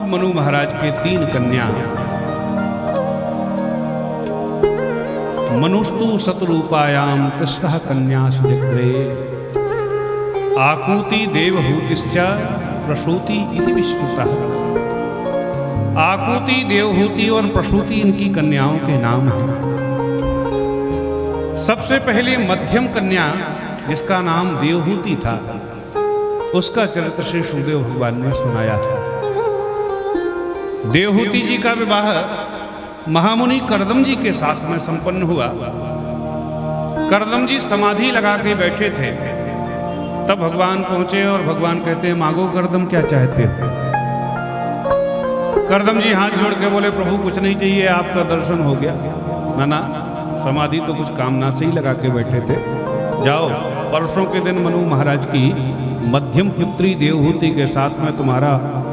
मनु महाराज के 3 कन्या। मनुस्तु शतरूपायाम तिस्रः कन्यास्त्रे आकूति देवहूतिश्च प्रसूति इति विश्रुतः। आकूति, देवहूति और प्रसूति इनकी कन्याओं के नाम हैं। सबसे पहले मध्यम कन्या जिसका नाम देवहूति था, उसका चरित्र श्री सुखदेव भगवान ने सुनाया है। देवहूति जी का विवाह महामुनि करदम जी के साथ में संपन्न हुआ। करदम जी समाधि लगा के बैठे थे, तब भगवान पहुंचे और भगवान कहते हैं, मांगो करदम क्या चाहते हो। करदम जी हाथ जोड़ के बोले, प्रभु कुछ नहीं चाहिए, आपका दर्शन हो गया। ना समाधि तो कुछ कामना से ही लगा के बैठे थे। जाओ, परसों के दिन मनु महाराज की मध्यम पुत्री देवहूति के साथ में तुम्हारा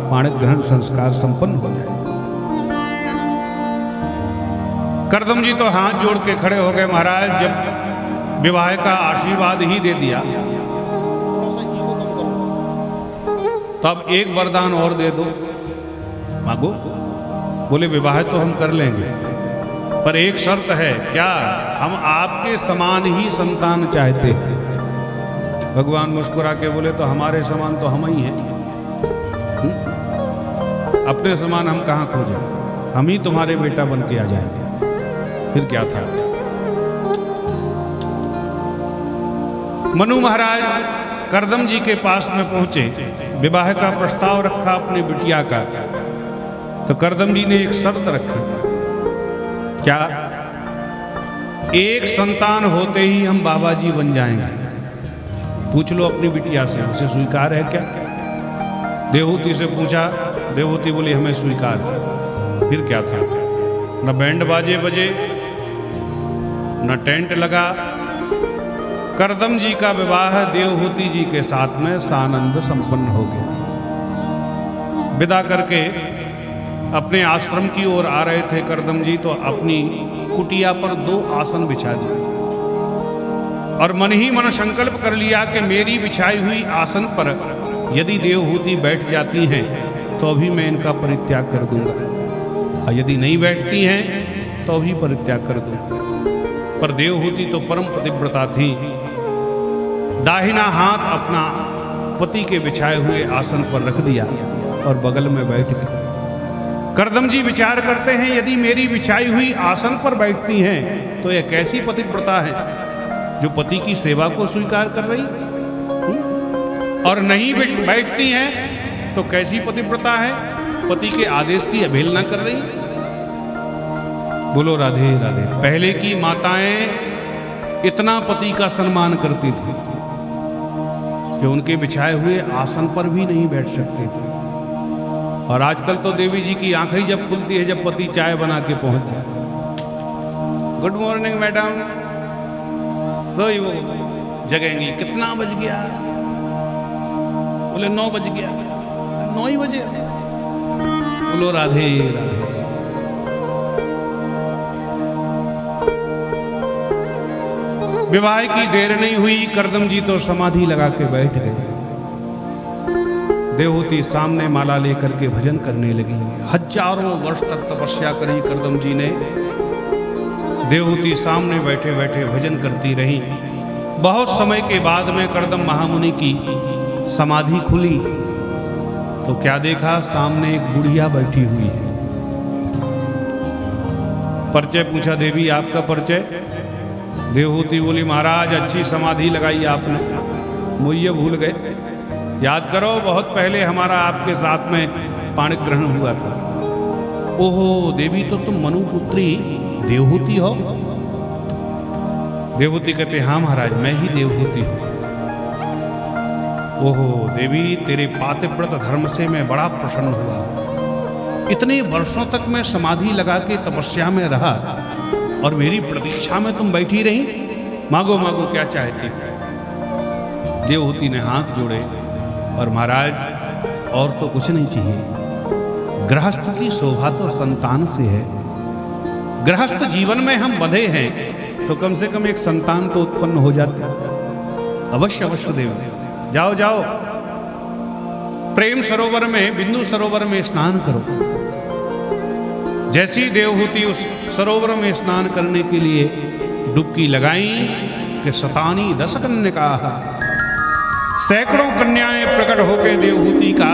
पाणिक ग्रहण संस्कार संपन्न हो जाए। करदम जी तो हाथ जोड़ के खड़े हो गए, महाराज जब विवाह का आशीर्वाद ही दे दिया तो अब एक वरदान और दे दो, मांगो। बोले विवाह तो हम कर लेंगे, पर एक शर्त है। क्या? हम आपके समान ही संतान चाहते हैं। भगवान मुस्कुरा के बोले, तो हमारे समान तो हम ही हैं, अपने समान हम कहाँ खोजें, हम ही तुम्हारे बेटा बन के आ जाएंगे। फिर क्या था। मनु महाराज करदम जी के पास में पहुंचे, विवाह का प्रस्ताव रखा अपनी बिटिया का, तो करदम जी ने एक शर्त रखी। क्या? एक संतान होते ही हम बाबा जी बन जाएंगे। पूछ लो अपनी बिटिया से, उसे स्वीकार है क्या? देवहूति से पूछा, देवहूति बोली हमें स्वीकार है। फिर क्या था। न बैंड बाजे बजे, न टेंट लगा। करदम जी का विवाह देवहूति जी के साथ में सानंद संपन्न हो गया। विदा करके अपने आश्रम की ओर आ रहे थे करदम जी, तो अपनी कुटिया पर 2 आसन बिछा दिए और मन ही मन संकल्प कर लिया कि मेरी बिछाई हुई आसन पर यदि देवहूति बैठ जाती हैं तो अभी मैं इनका परित्याग कर दूंगा, और यदि नहीं बैठती हैं तो अभी परित्याग कर दूंगा। पर देवहूति तो परम पतिव्रता थी, दाहिना हाथ अपना पति के बिछाए हुए आसन पर रख दिया और बगल में बैठ गई। करदम जी विचार करते हैं, यदि मेरी बिछाई हुई आसन पर बैठती हैं तो यह कैसी पतिव्रता है जो पति की सेवा को स्वीकार कर रही, और नहीं बैठती हैं तो कैसी पतिव्रता है, पति के आदेश की अवहेलना कर रही। बोलो राधे राधे। पहले की माताएं इतना पति का सम्मान करती थी कि उनके बिछाए हुए आसन पर भी नहीं बैठ सकती थी, और आजकल तो देवी जी की आंखें ही जब खुलती है जब पति चाय बना के पहुंच जाए। गुड मॉर्निंग मैडम, सोई वो जगेंगी। कितना बज गया? बोले 9 बज गया। 9 ही बजे। बोलो राधे राधे। विवाह की देर नहीं हुई, करदम जी तो समाधि लगा के बैठ गए। देवहूति सामने माला लेकर के भजन करने लगी। हजारों वर्ष तक तपस्या करी करदम जी ने। देवहूति सामने बैठे बैठे भजन करती रही। बहुत समय के बाद में करदम महामुनि की समाधि खुली तो क्या देखा, सामने एक बुढ़िया बैठी हुई है। परिचय पूछा, देवी आपका परिचय? देवहूति बोली, महाराज अच्छी समाधि लगाई आपने, मुझे भूल गए। याद करो, बहुत पहले हमारा आपके साथ में पाणिक ग्रहण हुआ था। ओहो देवी, तो तुम मनुपुत्री देवहूति हो? देवहूति कहते, हाँ महाराज मैं ही देवहूति हूं। ओहो देवी, तेरे पातिव्रत धर्म से मैं बड़ा प्रसन्न हुआ। इतने वर्षों तक मैं समाधि लगा के तपस्या में रहा और मेरी प्रतीक्षा में तुम बैठी रही। मांगो मांगो क्या चाहती हो। देवहूति ने हाथ जोड़े और महाराज और तो कुछ नहीं चाहिए, गृहस्थ की शोभा तो संतान से है। गृहस्थ जीवन में हम बंधे हैं तो कम से कम एक संतान तो उत्पन्न हो जाते। अवश्य अवश्य देवी, जाओ जाओ। प्रेम सरोवर में, बिंदु सरोवर में स्नान करो। जैसी देवहूति उस सरोवर में स्नान करने के लिए डुबकी लगाई कि शतानी 10 कन्या, सैकड़ों कन्याएं प्रकट होकर देवहूति का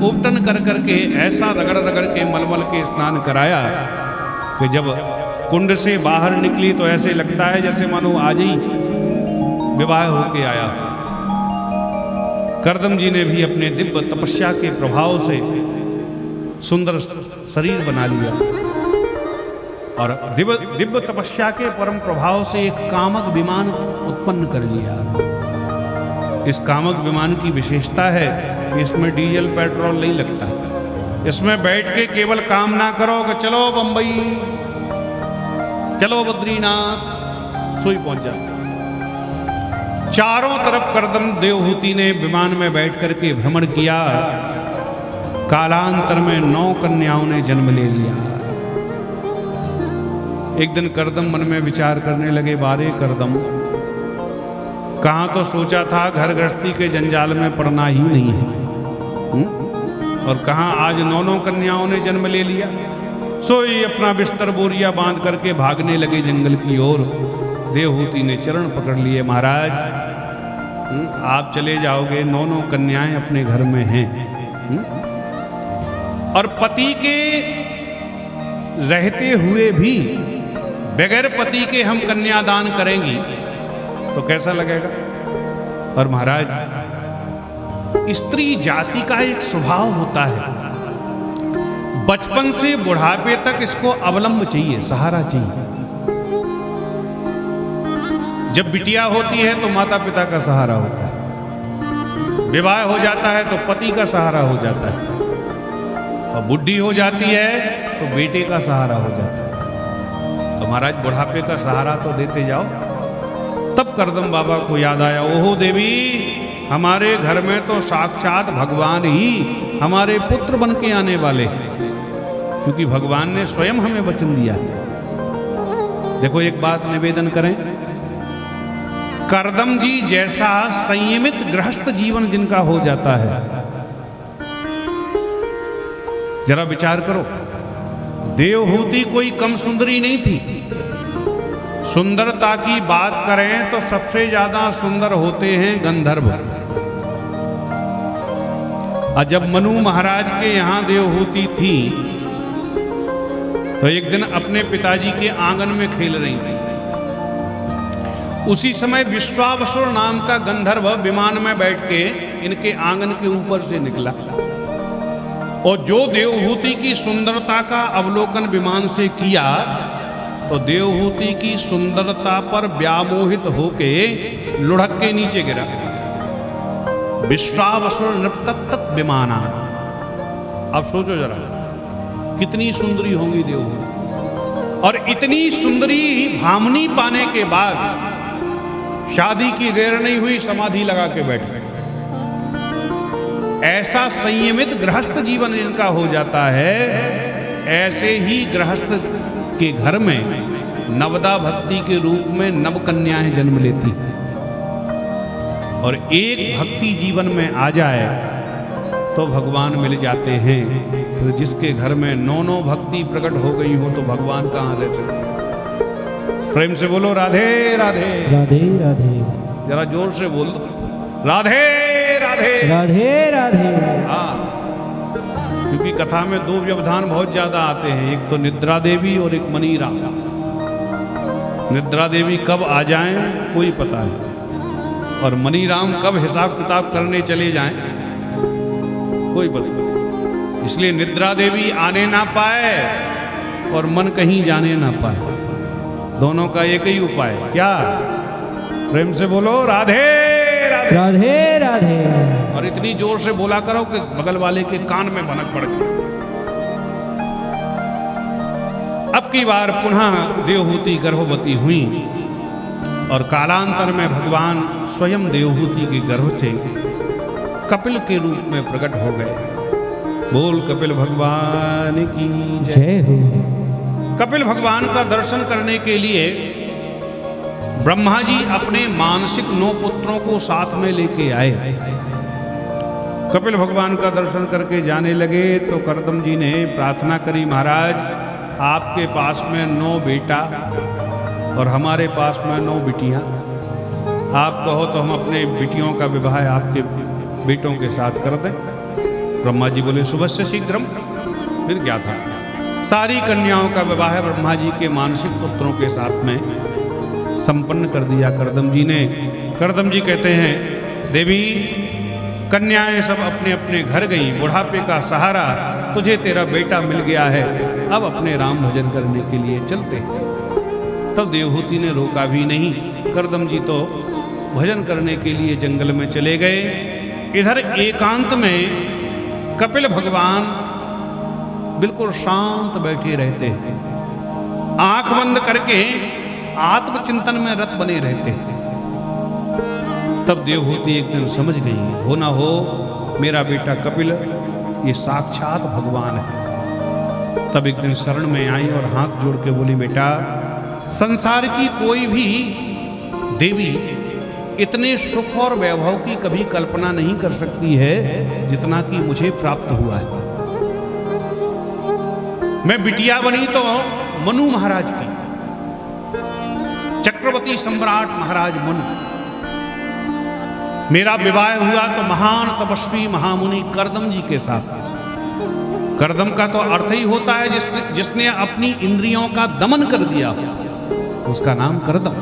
उपटन कर करके ऐसा रगड़ रगड़ के मलमल के स्नान कराया कि जब कुंड से बाहर निकली तो ऐसे लगता है जैसे मानो आज ही विवाह होके आया। कर्दम जी ने भी अपने दिव्य तपस्या के प्रभाव से सुंदर शरीर बना लिया और दिव्य तपस्या के परम प्रभाव से एक कामक विमान उत्पन्न कर लिया। इस कामक विमान की विशेषता है कि इसमें डीजल पेट्रोल नहीं लगता। इसमें बैठ के केवल काम ना करो कि चलो बंबई, चलो बद्रीनाथ, सोई पहुंच जाते। चारों तरफ कर्दम देवहूति ने विमान में बैठ करके भ्रमण किया। कालांतर में 9 कन्याओं ने जन्म ले लिया। एक दिन कर्दम मन में विचार करने लगे, बारे कर्दम, कहाँ तो सोचा था घर गृहस्थी के जंजाल में पड़ना ही नहीं है, और कहाँ आज 9 कन्याओं ने जन्म ले लिया। सोई अपना बिस्तर बोरिया बांध करके भागने लगे जंगल की ओर। देवहूति ने चरण पकड़ लिए, महाराज आप चले जाओगे, 9 कन्याएं अपने घर में हैं, और पति के रहते हुए भी बगैर पति के हम कन्यादान करेंगी तो कैसा लगेगा। और महाराज, स्त्री जाति का एक स्वभाव होता है, बचपन से बुढ़ापे तक इसको अवलंब चाहिए, सहारा चाहिए। जब बिटिया होती है तो माता पिता का सहारा होता है, विवाह हो जाता है तो पति का सहारा हो जाता है, और बुढ़ी हो जाती है तो बेटे का सहारा हो जाता है। तो महाराज बुढ़ापे का सहारा तो देते जाओ। तब कर्दम बाबा को याद आया, ओहो देवी, हमारे घर में तो साक्षात भगवान ही हमारे पुत्र बन के आने वाले, क्योंकि भगवान ने स्वयं हमें वचन दिया। देखो एक बात निवेदन करें, कर्दम जी जैसा संयमित गृहस्थ जीवन जिनका हो जाता है, जरा विचार करो, देवहूति कोई कम सुंदरी नहीं थी। सुंदरता की बात करें तो सबसे ज्यादा सुंदर होते हैं गंधर्व। और जब मनु महाराज के यहां देवहूति थी तो एक दिन अपने पिताजी के आंगन में खेल रही थी। उसी समय विश्वावसुर नाम का गंधर्व विमान में बैठ के इनके आंगन के ऊपर से निकला, और जो देवहूति की सुंदरता का अवलोकन विमान से किया तो देवहूति की सुंदरता पर व्यामोहित होके लुढ़क के नीचे गिरा। विश्वावसुर नृपतत विमाना। अब सोचो जरा, कितनी सुंदरी होंगी देवहूति, और इतनी सुंदरी भामनी पाने के बाद शादी की देर नहीं हुई, समाधि लगा के बैठ गए। ऐसा संयमित गृहस्थ जीवन जिनका हो जाता है, ऐसे ही गृहस्थ के घर में नवदा भक्ति के रूप में नव कन्याएं जन्म लेती, और एक भक्ति जीवन में आ जाए तो भगवान मिल जाते हैं। फिर जिसके घर में 9 भक्ति प्रकट हो गई हो तो भगवान कहाँ रह सकते। प्रेम से बोलो राधे राधे राधे राधे। जरा जोर से बोल दो, राधे राधे राधे राधे। हाँ, क्योंकि कथा में 2 व्यवधान बहुत ज्यादा आते हैं, एक तो निद्रा देवी और एक मनीराम। निद्रा देवी कब आ जाएं कोई पता नहीं, और मनीराम कब हिसाब किताब करने चले जाएं कोई पता नहीं। इसलिए निद्रा देवी आने ना पाए और मन कहीं जाने ना पाए, दोनों का एक ही उपाय, क्या? प्रेम से बोलो राधे राधे राधे राधे। और इतनी जोर से बोला करो कि बगल वाले के कान में भनक पड़ जाए। अब की बार पुनः देवहूति गर्भवती हुई, और कालांतर में भगवान स्वयं देवहूति के गर्भ से कपिल के रूप में प्रकट हो गए। बोल कपिल भगवान की जय हो। कपिल भगवान का दर्शन करने के लिए ब्रह्मा जी अपने मानसिक 9 पुत्रों को साथ में लेके आए। कपिल भगवान का दर्शन करके जाने लगे तो करदम जी ने प्रार्थना करी, महाराज आपके पास में 9 बेटा और हमारे पास में 9 बिटियां, आप कहो तो हम अपने बिटियों का विवाह आपके बेटों के साथ कर दें। ब्रह्मा जी बोले शुभ से शीघ्रम। फिर क्या था, सारी कन्याओं का विवाह ब्रह्मा जी के मानसिक पुत्रों के साथ में संपन्न कर दिया करदम जी ने। करदम जी कहते हैं देवी कन्याएं सब अपने अपने घर गई, बुढ़ापे का सहारा तुझे तेरा बेटा मिल गया है, अब अपने राम भजन करने के लिए चलते। तब देवहूति ने रोका भी नहीं, करदम जी तो भजन करने के लिए जंगल में चले गए। इधर एकांत में कपिल भगवान बिल्कुल शांत बैठे रहते हैं, आंख बंद करके आत्मचिंतन में रत बने रहते हैं। तब देवहूति एक दिन समझ गई, हो ना हो मेरा बेटा कपिल ये साक्षात भगवान है। तब एक दिन शरण में आई और हाथ जोड़ के बोली, बेटा संसार की कोई भी देवी इतने सुख और वैभव की कभी कल्पना नहीं कर सकती है जितना कि मुझे प्राप्त हुआ है। मैं बिटिया बनी तो मनु महाराज की, चक्रवर्ती सम्राट महाराज मनु। मेरा विवाह हुआ तो महान तपस्वी महामुनि करदम जी के साथ। करदम का तो अर्थ ही होता है जिसने अपनी इंद्रियों का दमन कर दिया, उसका नाम करदम।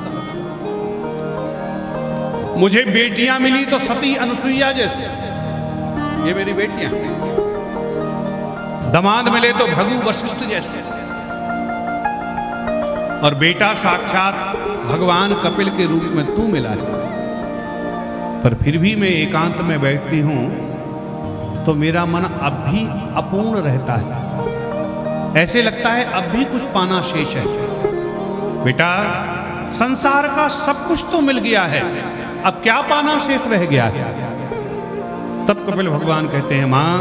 मुझे बेटियां मिली तो सती अनुसुईया जैसे, ये मेरी बेटियां। दामाद मिले तो भृगु वशिष्ठ जैसे, और बेटा साक्षात भगवान कपिल के रूप में तू मिला है। पर फिर भी मैं एकांत में बैठती हूं तो मेरा मन अब भी अपूर्ण रहता है, ऐसे लगता है अब भी कुछ पाना शेष है। बेटा संसार का सब कुछ तो मिल गया है, अब क्या पाना शेष रह गया है। तब कपिल भगवान कहते हैं, मां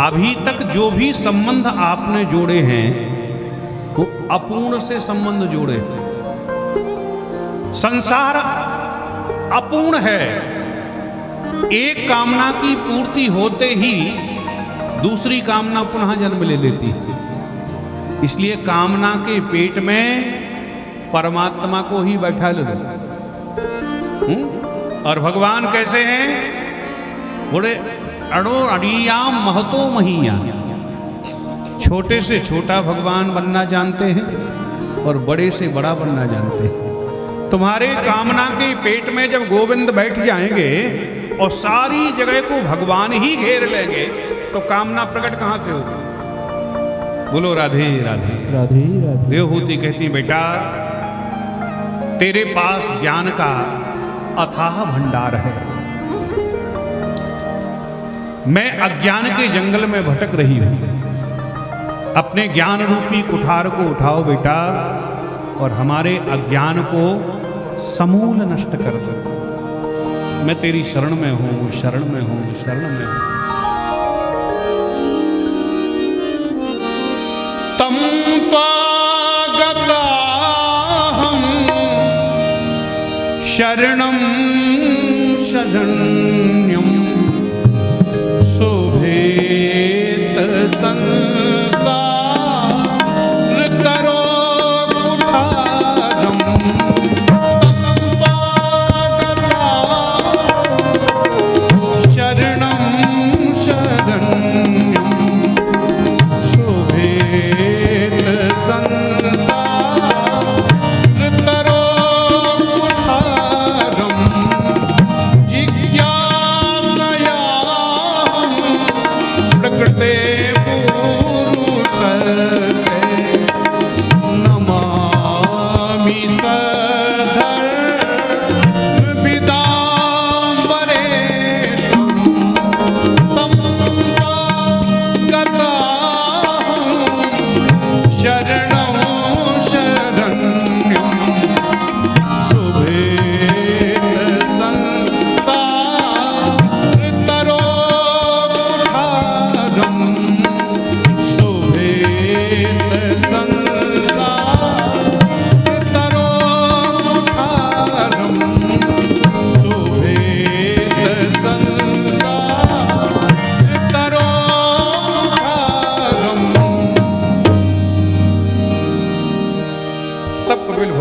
अभी तक जो भी संबंध आपने जोड़े हैं वो अपूर्ण से संबंध जोड़े। संसार अपूर्ण है, एक कामना की पूर्ति होते ही दूसरी कामना पुनः जन्म ले लेती है। इसलिए कामना के पेट में परमात्मा को ही बैठा ले लो। और भगवान कैसे हैं, बड़े अड़ो अड़ियाम महतो महिया, छोटे से छोटा भगवान बनना जानते हैं और बड़े से बड़ा बनना जानते हैं। तुम्हारे कामना के पेट में जब गोविंद बैठ जाएंगे और सारी जगह को भगवान ही घेर लेंगे तो कामना प्रकट कहां से होगी। बोलो राधे राधे राधे राधे। देवहूति कहती, बेटा तेरे पास ज्ञान का अथाह भंडार है, मैं अज्ञान के जंगल में भटक रही हूं, अपने ज्ञान रूपी कुठार को उठाओ बेटा और हमारे अज्ञान को समूल नष्ट कर दो। मैं तेरी शरण में हूं, शरण में हूं, शरण में हूं। तम त्वागता हम शरणम शरण्यम शोभेत संसार तरो कुठारम। शरणम शरण्यम शोभेत संसार तरो कुठारम। जिज्ञासया प्रकृते पुरुषस्य नमामि सधर्मविदाम्बरेशं। तं गताहं शरणं शरण्यं शुभेत संसार तरो कुठारं शुभेत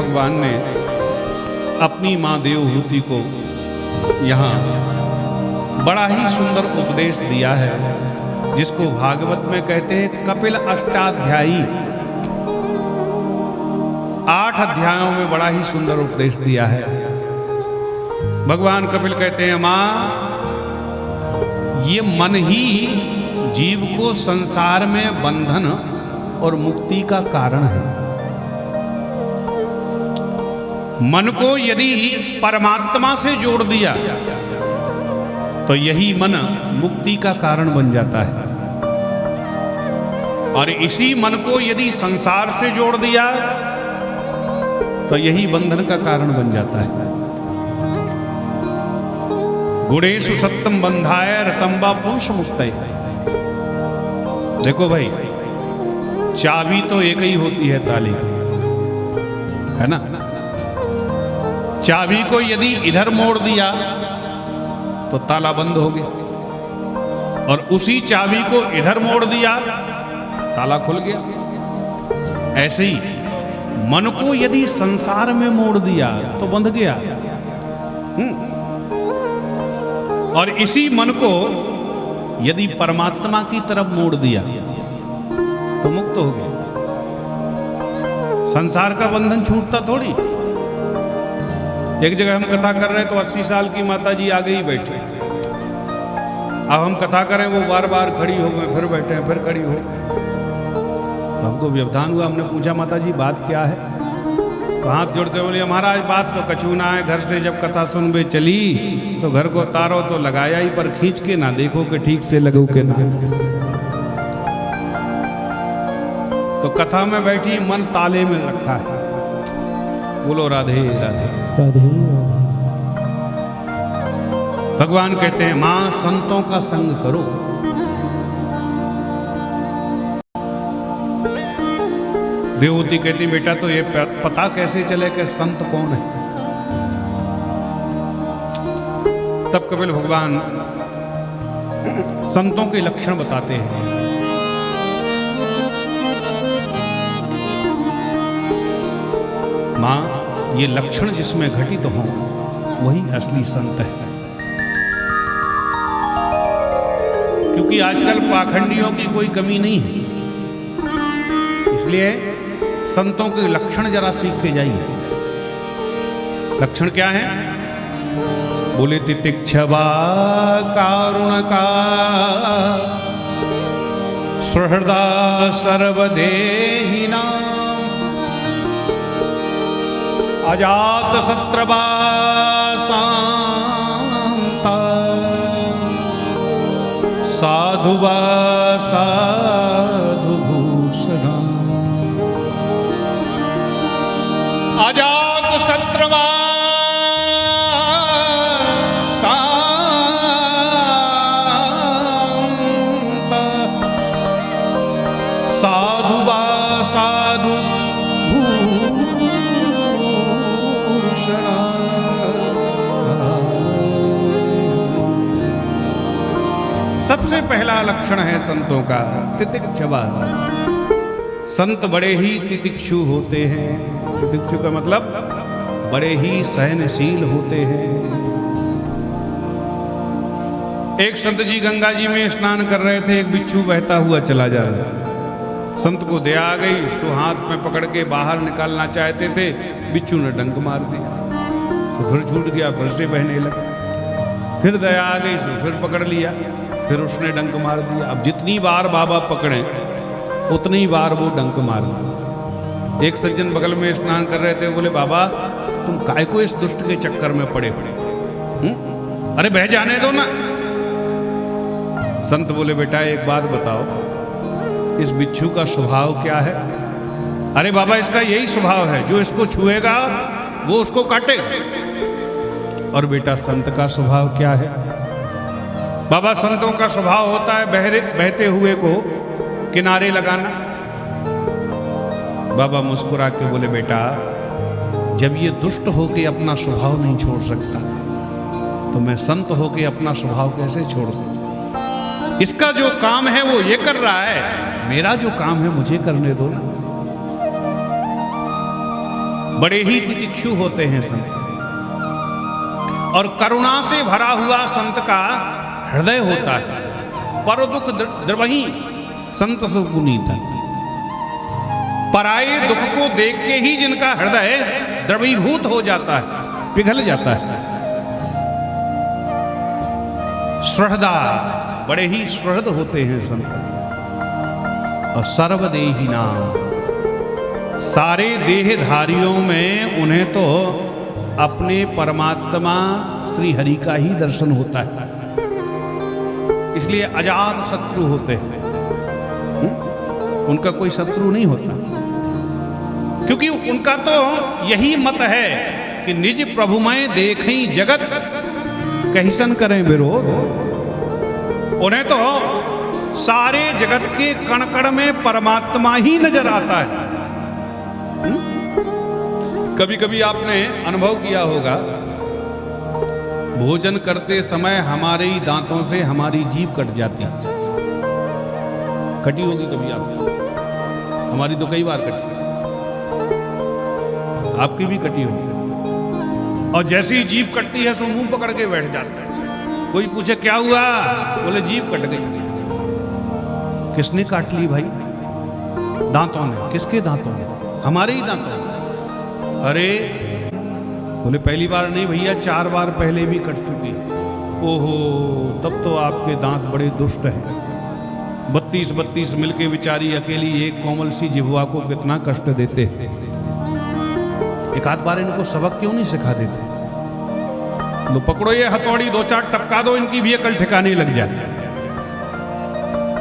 भगवान ने अपनी माँ देवहूति को यहाँ बड़ा ही सुंदर उपदेश दिया है, जिसको भागवत में कहते हैं कपिल अष्टाध्यायी। 8 अध्यायों में बड़ा ही सुंदर उपदेश दिया है। भगवान कपिल कहते हैं, माँ, ये मन ही जीव को संसार में बंधन और मुक्ति का कारण है। मन को यदि परमात्मा से जोड़ दिया तो यही मन मुक्ति का कारण बन जाता है, और इसी मन को यदि संसार से जोड़ दिया तो यही बंधन का कारण बन जाता है। गुणेषु सत्यम बंधाय रतंबा पुंस मुक्तये। देखो भाई, चाबी तो एक ही होती है ताले की, है ना। चाबी को यदि इधर मोड़ दिया तो ताला बंद हो गया, और उसी चाबी को इधर मोड़ दिया ताला खुल गया। ऐसे ही मन को यदि संसार में मोड़ दिया तो बंध गया, और इसी मन को यदि परमात्मा की तरफ मोड़ दिया तो मुक्त हो गया। संसार का बंधन छूटता थोड़ी। एक जगह हम कथा कर रहे तो 80 साल की माता जी आगे ही बैठे। अब हम कथा करें, वो बार बार खड़ी हो गए, फिर बैठे, फिर खड़ी हो। तो हमको व्यवधान हुआ, हमने पूछा, माता जी बात क्या है? तो हाथ जोड़ के बोली, महाराज बात तो कछु ना है, घर से जब कथा सुनबे चली तो घर को तारो तो लगाया ही, पर खींच के ना देखो कि ठीक से लगो के ना। तो कथा में बैठी मन ताले में रखा है। बोलो राधे राधे राधे। भगवान कहते हैं, मां संतों का संग करो। देवहूति कहती, बेटा तो ये पता कैसे चले कि संत कौन है? तब कपिल भगवान संतों के लक्षण बताते हैं। मां, ये लक्षण जिसमें घटित हो वही असली संत है। क्योंकि आजकल पाखंडियों की कोई कमी नहीं है, इसलिए संतों के लक्षण जरा सीख के जाइए। लक्षण क्या है? बोले, तितिक्षवा कारुण का सुहृदा सर्वदेहिना अजात शत्रवा शांता साधुवा साधु भूषणा। अजात शत्रवा शांता साधुवा साधु सबसे पहला लक्षण है संतों का तितिक्षवा। संत बड़े ही तितिक्षु होते हैं। तितिक्षु का मतलब बड़े ही सहनशील होते हैं। एक संत जी गंगा जी में स्नान कर रहे थे, एक बिच्छू बहता हुआ चला जा रहा। संत को दया आ गई, सो हाथ में पकड़ के बाहर निकालना चाहते थे, बिच्छू ने डंक मार दिया, सो फिर छूट गया, फिर से बहने लगा। फिर दया आ गई, सो फिर पकड़ लिया, फिर उसने डंक मार दिया। अब जितनी बार बाबा पकड़े उतनी बार वो डंक मार दिया। एक सज्जन बगल में स्नान कर रहे थे, बोले, बाबा तुम काय को इस दुष्ट के चक्कर में पड़े? अरे बह जाने दो ना। संत बोले, बेटा एक बात बताओ, इस बिच्छू का स्वभाव क्या है? अरे बाबा इसका यही स्वभाव है, जो इसको छुएगा वो उसको काटेगा। और बेटा संत का स्वभाव क्या है? बाबा संतों का स्वभाव होता है बहते हुए को किनारे लगाना। बाबा मुस्कुरा के बोले, बेटा जब ये दुष्ट होके अपना स्वभाव नहीं छोड़ सकता तो मैं संत होके अपना स्वभाव कैसे छोड़ दूं? इसका जो काम है वो ये कर रहा है, मेरा जो काम है मुझे करने दो ना। बड़े ही तितिक्षु होते हैं संत, और करुणा से भरा हुआ संत का हृदय होता है। पर दुख द्रवही संत सो पुनीता, पराये दुख को देख के ही जिनका हृदय द्रवीभूत हो जाता है, पिघल जाता है। सुहृदा, बड़े ही सुहृद होते हैं संत। और सर्वदेही नाम, सारे देहधारियों में उन्हें तो अपने परमात्मा श्री हरि का ही दर्शन होता है, इसलिए अजात शत्रु होते हैं। उनका कोई शत्रु नहीं होता, क्योंकि उनका तो यही मत है कि निज प्रभुमय देखें जगत, कैसन करें विरोध। उन्हें तो सारे जगत के कण कण में परमात्मा ही नजर आता है। कभी कभी आपने अनुभव किया होगा, भोजन करते समय हमारे ही दांतों से हमारी जीभ कट जाती, कटी होगी कभी आपकी, हमारी तो कई बार कटी, आपकी भी कटी होगी। और जैसे ही जीभ कटती है सो मुंह पकड़ के बैठ जाता है। कोई पूछे क्या हुआ, बोले जीभ कट गई। किसने काट ली भाई? दांतों ने। किसके दांतों ने? हमारे ही दांतों ने। अरे बोले पहली बार नहीं भैया, 4 बार पहले भी कट चुकी। ओहो, तब तो आपके दांत बड़े दुष्ट हैं। 32 मिलके बेचारी अकेली एक कोमल सी जिह्वा को कितना कष्ट देते हैं। एक आध बार इनको सबक क्यों नहीं सिखा देते? लो पकड़ो ये हथौड़ी, 2-4 टपका दो, इनकी भी अकल ठिकाने लग जाए।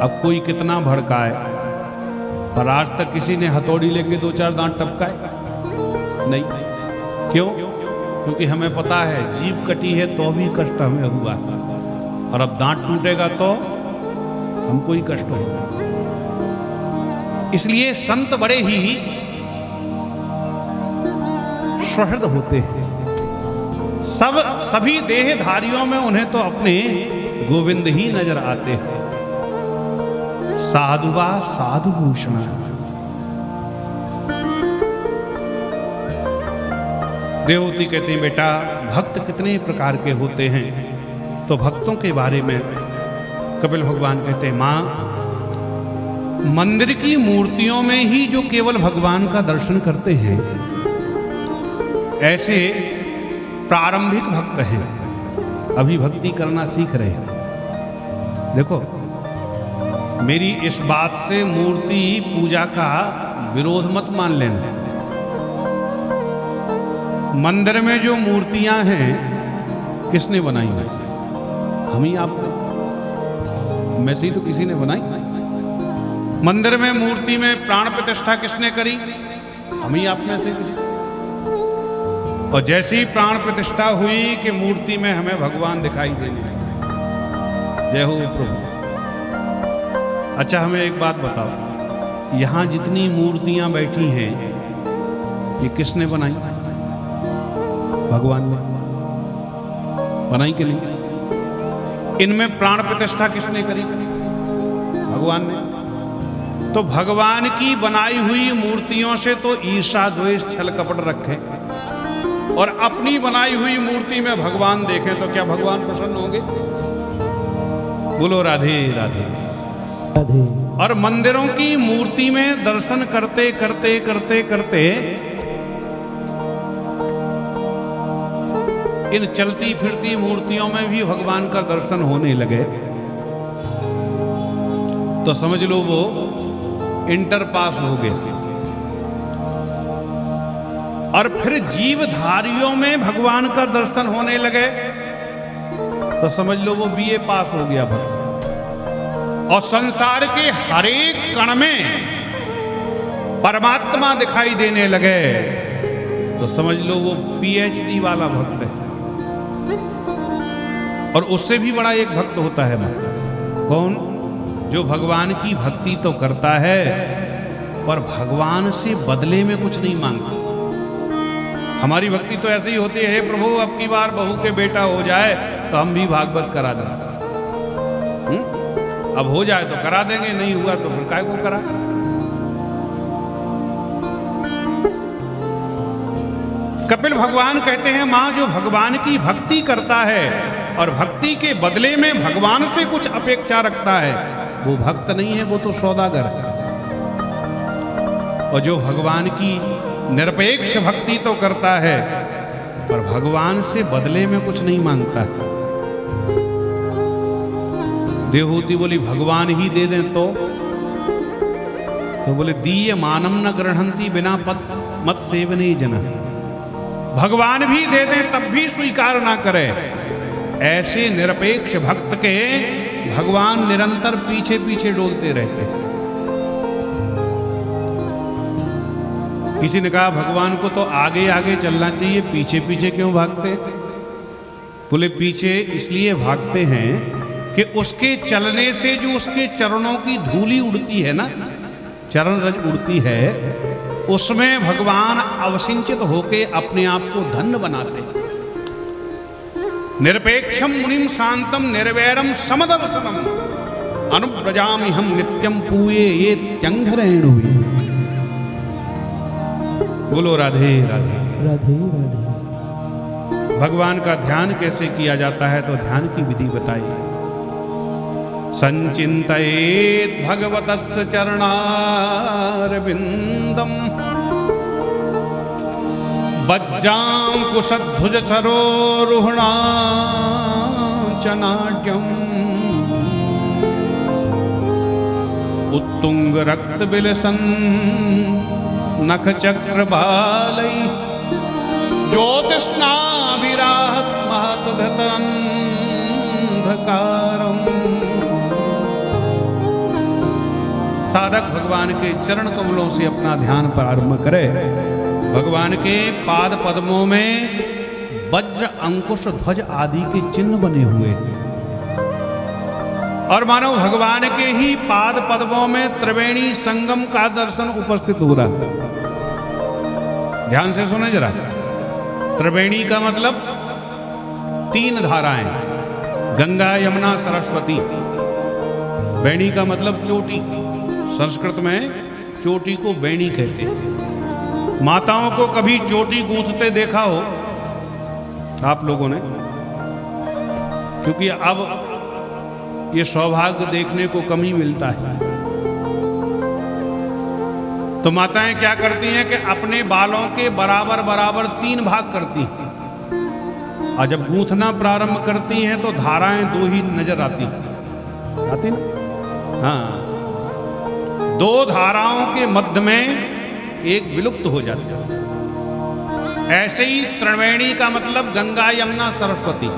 अब कोई कितना भड़काए, पर आज तक किसी ने हथौड़ी लेके 2-4 दांत टपकाए नहीं। क्यों? क्योंकि हमें पता है जीभ कटी है तो भी कष्ट हमें हुआ, और अब दांत टूटेगा तो हमको ही कष्ट होगा। इसलिए संत बड़े ही सुहृद होते हैं। सभी देहधारियों में उन्हें तो अपने गोविंद ही नजर आते हैं। साधुवा साधु भूषण, देवहूति कहते हैं बेटा भक्त कितने प्रकार के होते हैं। तो भक्तों के बारे में कपिल भगवान कहते हैं, मां, मंदिर की मूर्तियों में ही जो केवल भगवान का दर्शन करते हैं, ऐसे प्रारंभिक भक्त हैं, अभी भक्ति करना सीख रहे हैं। देखो, मेरी इस बात से मूर्ति पूजा का विरोध मत मान लेना। मंदिर में जो मूर्तियां हैं किसने बनाई हैं? हम ही आपने, में से ही तो किसी ने बनाई। मंदिर में मूर्ति में प्राण प्रतिष्ठा किसने करी? हम ही आप में से किसी। और जैसी ही प्राण प्रतिष्ठा हुई कि मूर्ति में हमें भगवान दिखाई देने लगे। जय हो प्रभु। अच्छा हमें एक बात बताओ, यहां जितनी मूर्तियां बैठी हैं ये किसने बनाई? भगवान ने बनाई कि नहीं? इनमें प्राण प्रतिष्ठा किसने करी? भगवान ने। तो भगवान की बनाई हुई मूर्तियों से तो ईर्षा द्वेष छल कपट रखें, और अपनी बनाई हुई मूर्ति में भगवान देखें तो क्या भगवान प्रसन्न होंगे? बोलो राधे राधे राधे। और मंदिरों की मूर्ति में दर्शन करते करते करते करते इन चलती फिरती मूर्तियों में भी भगवान का दर्शन होने लगे तो समझ लो वो इंटर पास हो गए। और फिर जीवधारियों में भगवान का दर्शन होने लगे तो समझ लो वो बीए पास हो गया भक्त। और संसार के हर एक कण में परमात्मा दिखाई देने लगे तो समझ लो वो पीएचडी वाला भक्त है। और उससे भी बड़ा एक भक्त होता है ना, कौन? जो भगवान की भक्ति तो करता है पर भगवान से बदले में कुछ नहीं मांगता। हमारी भक्ति तो ऐसी ही होती है, हे प्रभु अब की बार बहू के बेटा हो जाए तो हम भी भागवत करा दें। अब हो जाए तो करा देंगे, नहीं हुआ तो फिर काय को करा। कपिल भगवान कहते हैं मां जो भगवान की भक्ति करता है और भक्ति के बदले में भगवान से कुछ अपेक्षा रखता है, वो भक्त नहीं है, वो तो सौदागर है। और जो भगवान की निरपेक्ष भक्ति तो करता है पर भगवान से बदले में कुछ नहीं मांगता। देवहूति बोली भगवान ही दे दें तो बोले दीय मानम न गृहंती बिना पथ मत सेवने जना। भगवान भी दे दें तब भी स्वीकार ना करे। ऐसे निरपेक्ष भक्त के भगवान निरंतर पीछे पीछे डोलते रहते। किसी ने कहा भगवान को तो आगे आगे चलना चाहिए, पीछे पीछे क्यों भागते? बोले पीछे इसलिए भागते हैं कि उसके चलने से जो उसके चरणों की धूली उड़ती है ना, चरण रज उड़ती है, उसमें भगवान अवसिंचित होके अपने आप को धन्य बनाते। निरपेक्षम मुनिम शांतम निर्वैरम समदर्शनम अनुव्रजामि हम नित्यम पूये ये त्यंघरेणु। बोलो राधे राधे राधे राधे। भगवान का ध्यान कैसे किया जाता है तो ध्यान की विधि बताइए। संचिन्तयेत् भगवतस्य चरणारविन्दम् वज्रांकुशध्वज सरोरुहणाचनाट्यम् उत्तुंग रक्त बिलसन नख चक्र बालै ज्योतिस्नाभिराहत महत अंधकारम। साधक भगवान के चरण कमलों से अपना ध्यान प्रारंभ करे। भगवान के पाद पद्मों में वज्र अंकुश ध्वज आदि के चिन्ह बने हुए और मानो भगवान के ही पाद पद्मों में त्रिवेणी संगम का दर्शन उपस्थित हो रहा है। ध्यान से सुने जरा। त्रिवेणी का मतलब 3 धाराएं, गंगा यमुना सरस्वती। वेणी का मतलब चोटी, संस्कृत में चोटी को वेणी कहते हैं। माताओं को कभी चोटी गूंथते देखा हो आप लोगों ने? क्योंकि अब ये सौभाग्य देखने को कम ही मिलता है। तो माताएं क्या करती हैं कि अपने बालों के बराबर बराबर 3 भाग करती हैं और जब गूंथना प्रारंभ करती हैं तो धाराएं 2 ही नजर आती ना? हाँ, 2 धाराओं के मध्य में एक विलुप्त हो जाती है। ऐसे ही त्रिवेणी का मतलब गंगा यमुना सरस्वती।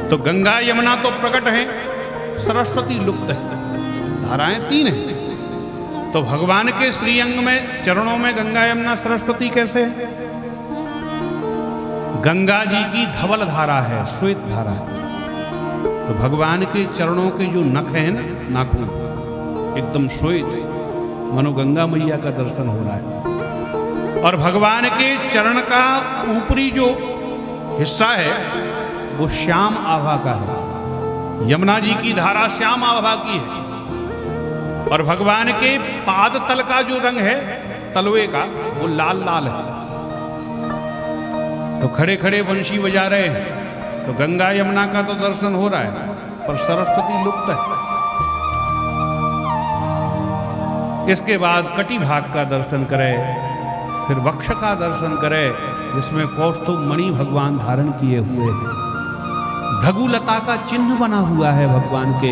तो गंगा यमुना तो प्रकट है, सरस्वती लुप्त है, धाराएं 3 हैं। तो भगवान के श्रीअंग में चरणों में गंगा यमुना सरस्वती कैसे है? गंगा जी की धवल धारा है, श्वेत धारा है। तो भगवान के चरणों के जो नख है ना, नाखून एकदम श्वेत, मानो गंगा मैया का दर्शन हो रहा है। और भगवान के चरण का ऊपरी जो हिस्सा है वो श्याम आभा का है। यमुना जी की धारा श्याम आभा की है और भगवान के पाद तल का जो रंग है तलवे का वो लाल लाल है। तो खड़े खड़े बंशी बजा रहे हैं तो गंगा यमुना का तो दर्शन हो रहा है पर सरस्वती लुप्त है। इसके बाद कटी भाग का दर्शन करे, फिर वक्ष का दर्शन करे जिसमें कौस्तुभ मणि भगवान धारण किए हुए हैं। भृगुलता का चिन्ह बना हुआ है भगवान के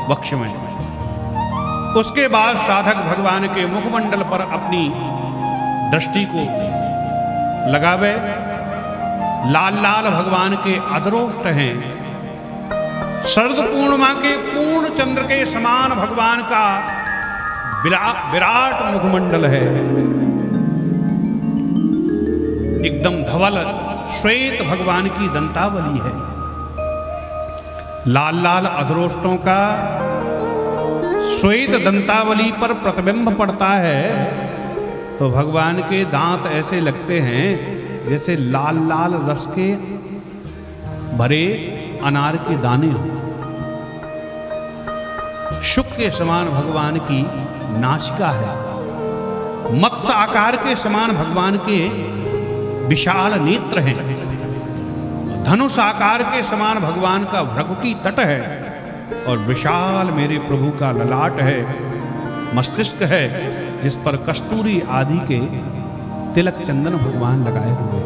वक्ष में। उसके बाद साधक भगवान के मुखमंडल पर अपनी दृष्टि को लगावे। लाल लाल भगवान के अधरोष्ट हैं। शरद पूर्णिमा के पूर्ण चंद्र के समान भगवान का विराट मुखमंडल है, एकदम धवल श्वेत भगवान की दंतावली है। लाल लाल अधरोष्टों का श्वेत दंतावली पर प्रतिबिंब पड़ता है तो भगवान के दांत ऐसे लगते हैं जैसे लाल लाल रस के भरे अनार के दाने हों। शुक के समान भगवान की नासिका है। मत्स्य आकार के समान भगवान के विशाल नेत्र हैं, धनुष आकार के समान भगवान का भ्रकुटी तट है, और विशाल मेरे प्रभु का ललाट है, मस्तिष्क है, जिस पर कस्तूरी आदि के तिलक चंदन भगवान लगाए हुए।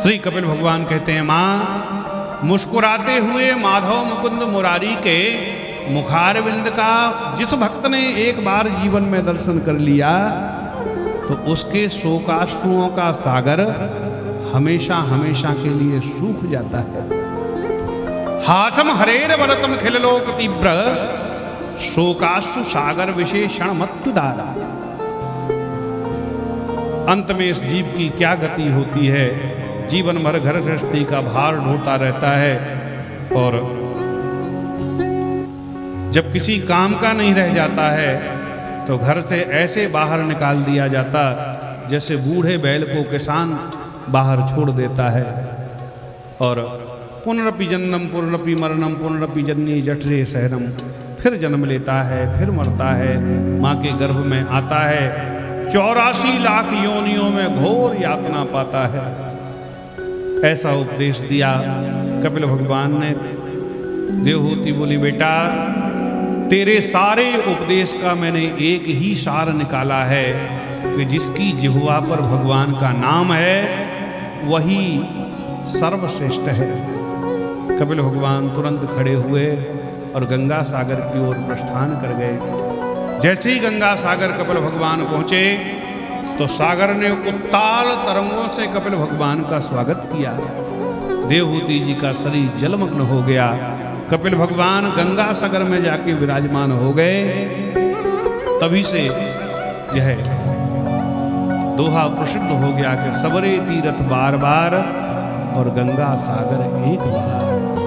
श्री कपिल भगवान कहते हैं, मां मुस्कुराते हुए माधव मुकुंद मुरारी के मुखारविंद का जिस भक्त ने एक बार जीवन में दर्शन कर लिया, तो उसके शोकाश्रुओं का सागर हमेशा हमेशा के लिए सूख जाता है। हासम हरेर बलतम खिललोक तीव्र शोकाश्रु सागर विशेषण मत्युदारा। अंत में इस जीव की क्या गति होती है? जीवन भर घर गृहस्थी का भार ढोता रहता है, और जब किसी काम का नहीं रह जाता है तो घर से ऐसे बाहर निकाल दिया जाता जैसे बूढ़े बैल को किसान बाहर छोड़ देता है। और पुनरपि जन्मम पुनरपि मरणम पुनरपि जन्नी जठरे सहनम, फिर जन्म लेता है, फिर मरता है, माँ के गर्भ में आता है, 84 लाख योनियों में घोर यातना पाता है। ऐसा उपदेश दिया कपिल भगवान ने। देवहूति बोली, बेटा तेरे सारे उपदेश का मैंने एक ही सार निकाला है कि जिसकी जिह्वा पर भगवान का नाम है वही सर्वश्रेष्ठ है। कपिल भगवान तुरंत खड़े हुए और गंगा सागर की ओर प्रस्थान कर गए। जैसे ही गंगा सागर कपिल भगवान पहुंचे तो सागर ने उत्ताल तरंगों से कपिल भगवान का स्वागत किया। देवहूति जी का शरीर जलमग्न हो गया। कपिल भगवान गंगा सागर में जाके विराजमान हो गए। तभी से यह दोहा प्रसिद्ध हो गया कि सबरे तीरथ बार बार और गंगा सागर एक बार।